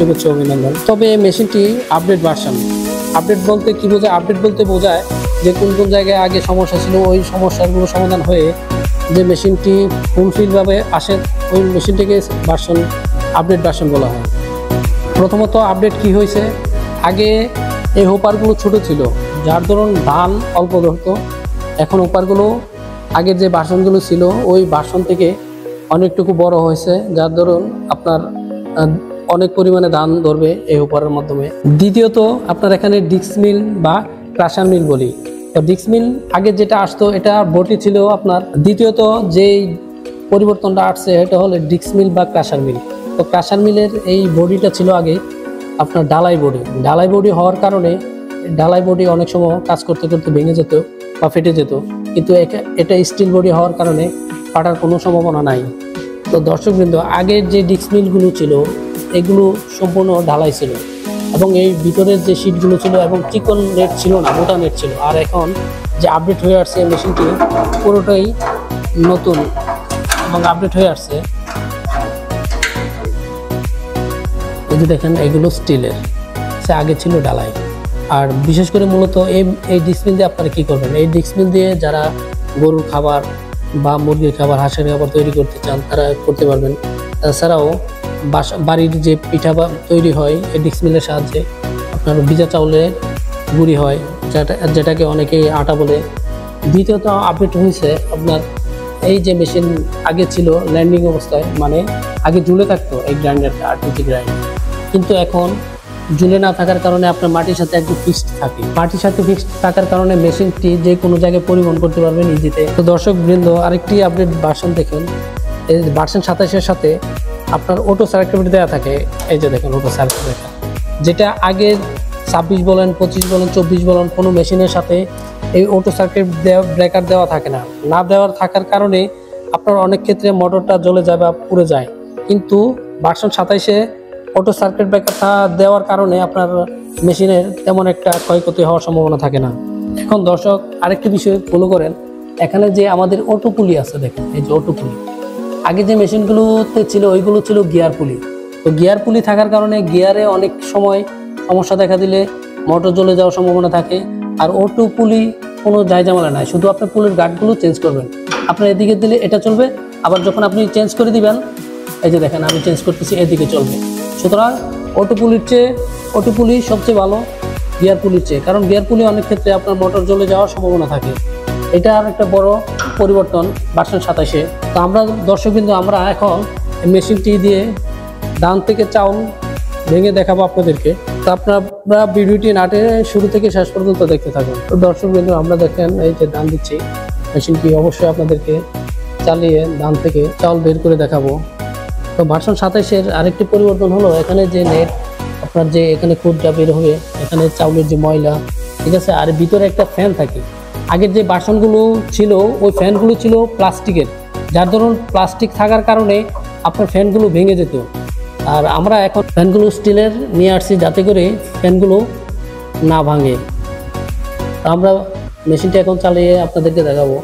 শুভেচ্ছা অভিনন্দন। তবে মেশিনটি আপডেট ভার্সন। আপডেট বলতে কি বোঝায়? আপডেট বলতে বোঝায় যে কোন কোন জায়গায় আগে সমস্যা ছিল ওই সমস্যাগুলো সমাধান হয়ে যে মেশিনটি ফুলফিলভাবে আসে ওই মেশিনটিকে আপডেট ভার্সন বলা হয়। প্রথমত আপডেট কি হয়েছে, আগে এই হোপারগুলো ছোট ছিল, যার ধরুন ধান অল্প ধরতো। এখন হোপারগুলো আগের যে ভার্সনগুলো ছিল ওই ভার্সন থেকে অনেকটুকু বড় হয়েছে, যার ধরুন আপনার অনেক পরিমাণে ধান ধরবে এই হোপারের মাধ্যমে। দ্বিতীয়ত আপনার এখানে ডিক্স মিল বা ক্রাশার মিল বলি, তো ডিক্স মিল আগে যেটা আসতো এটা বটি ছিল আপনার। দ্বিতীয়ত যেই পরিবর্তনটা আসছে এটা হলো ডিক্স মিল বা ক্রাশার মিল। তো ক্রাশার মিলের এই বডিটা ছিল আগে আপনার ঢালাই বডি হওয়ার কারণে ঢালাই বডি অনেক সময় কাজ করতে করতে ভেঙে যেত বা ফেটে যেত, কিন্তু এটা স্টিল বডি হওয়ার কারণে ফাটার কোনো সম্ভাবনা নাই। তো দর্শকবৃন্দ, আগের যে ডিক্স মিলগুলো ছিল এগুলো সম্পূর্ণ ঢালাই ছিল এবং এই ভিতরের যে শীটগুলো ছিল এবং চিকন নেট ছিল না, মোটা নেট ছিল। আর এখন যে আপডেট হয়ে আসছে মেশিনটি পুরোটাই নতুন এবং আপডেট হয়ে আসছে। এই যে দেখেন এগুলো স্টিলের, সে আগে ছিল ঢালাই। আর বিশেষ করে মূলত এই ডিক্স মিল দিয়ে আপনারা কী করবেন, এই ডিক্স মিল দিয়ে যারা গরুর খাবার বা মুরগির খাবার, হাঁসের খাবার তৈরি করতে চান তারা করতে পারবেন। তাছাড়াও বাড়ির যে পিঠা তৈরি হয় এই ডিক্স মিলের সাহায্যে, আপনার ভিজা চাউলের গুঁড়ি হয় যেটাকে অনেকেই আটা বলে। দ্বিতীয়ত আপডেট হয়েছে আপনার এই যে মেশিন আগে ছিল ল্যান্ডিং অবস্থায়, মানে আগে ঝুলে থাকতো এই গ্রাইন্ডারটা, আরটিজি গ্রাইন্ডার, কিন্তু এখন ঝুলে না থাকার কারণে আপনার মাটির সাথে একটু ফিক্সড থাকে। মাটির সাথে ফিক্সড থাকার কারণে মেশিনটি যে কোনো জায়গায় পরিবহন করতে পারবেন ইজিতে। তো দর্শক বৃন্দ, আরেকটি আপডেট ভার্সন দেখুন, এই ভার্সন 27-এর সাথে আপনার অটো সার্কিট দেওয়া থাকে। এই যে দেখেন অটো সার্কিট ব্রেকার, যেটা আগের 26 বলেন, 25 বলেন, 24 বলেন কোনো মেশিনের সাথে এই অটো সার্কিট ব্রেকার দেওয়া থাকে না। না দেওয়ার থাকার কারণে আপনার অনেক ক্ষেত্রে মোটরটা জ্বলে যায় বা পুড়ে যায়, কিন্তু ভার্সন 27-এ অটো সার্কিট ব্রেকারটা দেওয়ার কারণে আপনার মেশিনের তেমন একটা ক্ষয়ক্ষতি হওয়ার সম্ভাবনা থাকে না। এখন দর্শক আরেকটি বিষয় ফলো করেন, এখানে যে আমাদের অটো পুলি আছে, দেখেন এই যে অটো পুলি, আগে যে মেশিনগুলোতে ছিল ওইগুলো ছিল গিয়ার পুলি। তো গিয়ার পুলি থাকার কারণে গিয়ারে অনেক সময় সমস্যা দেখা দিলে মোটর জ্বলে যাওয়ার সম্ভাবনা থাকে। আর অটো পুলি কোনো ঝামেলা নাই, শুধু আপনার পুলির গার্ডগুলো চেঞ্জ করবেন। আপনার এদিকে দিলে এটা চলবে, আবার যখন আপনি চেঞ্জ করে দিবেন, এই যে দেখেন আমি চেঞ্জ করতেছি, এদিকে চলবে। সুতরাং অটো পুলি সবচেয়ে ভালো গিয়ার পুলির চেয়ে, কারণ গিয়ার পুলি অনেক ক্ষেত্রে আপনার মোটর জ্বলে যাওয়ার সম্ভাবনা থাকে। এটা আর একটা বড় পরিবর্তন ভার্সন 27-এ। তো আমরা দর্শকবৃন্দ, আমরা এখন মেশিনটি দিয়ে ধান থেকে চাউল ভেঙে দেখাবো আপনাদেরকে। তো আপনারা ভিডিওটি নাটে শুরু থেকে শেষ পর্যন্ত দেখতে থাকুন। তো দর্শকবৃন্দ, আমরা দেখেন এই যে ধান দিচ্ছি, মেশিনটি অবশ্যই আপনাদেরকে চালিয়ে ধান থেকে চাউল বের করে দেখাবো। তো ভার্সন 27-এর আরেকটি পরিবর্তন হলো এখানে যে নেট, আপনার যে এখানে খুদটা বের হবে, এখানে চাউলের যে ময়লা, ঠিক আছে, আর ভিতরে একটা ফ্যান থাকে। আগের যে ভার্সনগুলো ছিল ওই ফ্যানগুলো ছিল প্লাস্টিকের, যার ধরুন প্লাস্টিক থাকার কারণে আপনার ফ্যানগুলো ভেঙে যেত। আর আমরা এখন ফ্যানগুলো স্টিলের নিয়ে আসছি যাতে করে ফ্যানগুলো না ভাঙে। আমরা মেশিনটা এখন চালিয়ে আপনাদেরকে দেখাবো।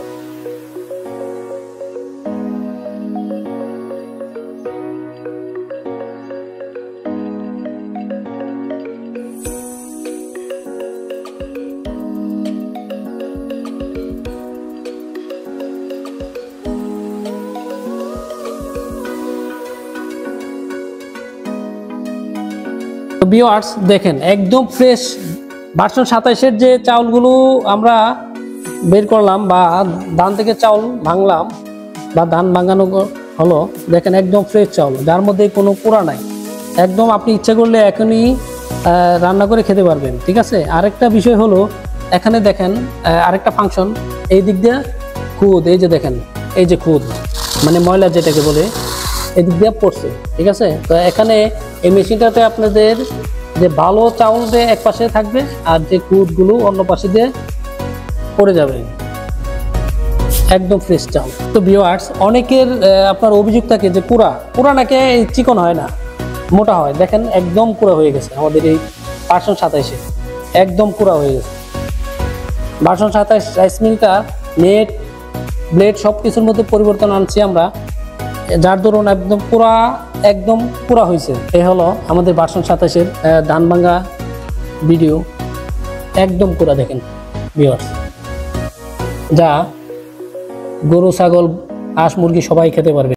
ভিউয়ার্স দেখেন একদম ফ্রেশ ভার্সন 27-এর যে চাউলগুলো আমরা বের করলাম বা ধান থেকে চাউল ভাঙলাম বা ধান ভাঙানো হলো, দেখেন একদম ফ্রেশ চাউল, যার মধ্যে কোনো পোড়া নাই। একদম আপনি ইচ্ছা করলে এখনই রান্না করে খেতে পারবেন, ঠিক আছে। আরেকটা বিষয় হলো এখানে দেখেন আরেকটা ফাংশন, এই দিক দিয়ে খুদ, এই যে দেখেন এই যে খুদ মানে ময়লা যেটাকে বলে, এদিক দিয়ে পড়ছে, ঠিক আছে। তো এখানে এই মেশিনটাতে আপনাদের যে ভালো চাউল দিয়ে এক পাশে থাকবে আর যে খুদগুলো অন্য পাশে দিয়ে পড়ে যাবে, একদম ফ্রেশ চাউল। তো ভিউয়ার্স, অনেকের আপনার অভিযোগ থাকে যে পুরা নাকি চিকন হয় না, মোটা হয়। দেখেন একদম পুরা হয়ে গেছে আমাদের এই ভার্সন 27-এ, একদম পুরা হয়ে গেছে। ভার্সন 27 রাইস মিলটা নেট, ব্লেড সব কিছুর মধ্যে পরিবর্তন আনছি আমরা। যার ধরুন একদম পুরা হয়েছে। এ হলো আমাদের ভার্সন 27-এর ধান ভাঙ্গা ভিডিও, একদম পুরা দেখেন ভিউয়ার্স, যা গরু ছাগল হাঁস মুরগি সবাই খেতে পারবে।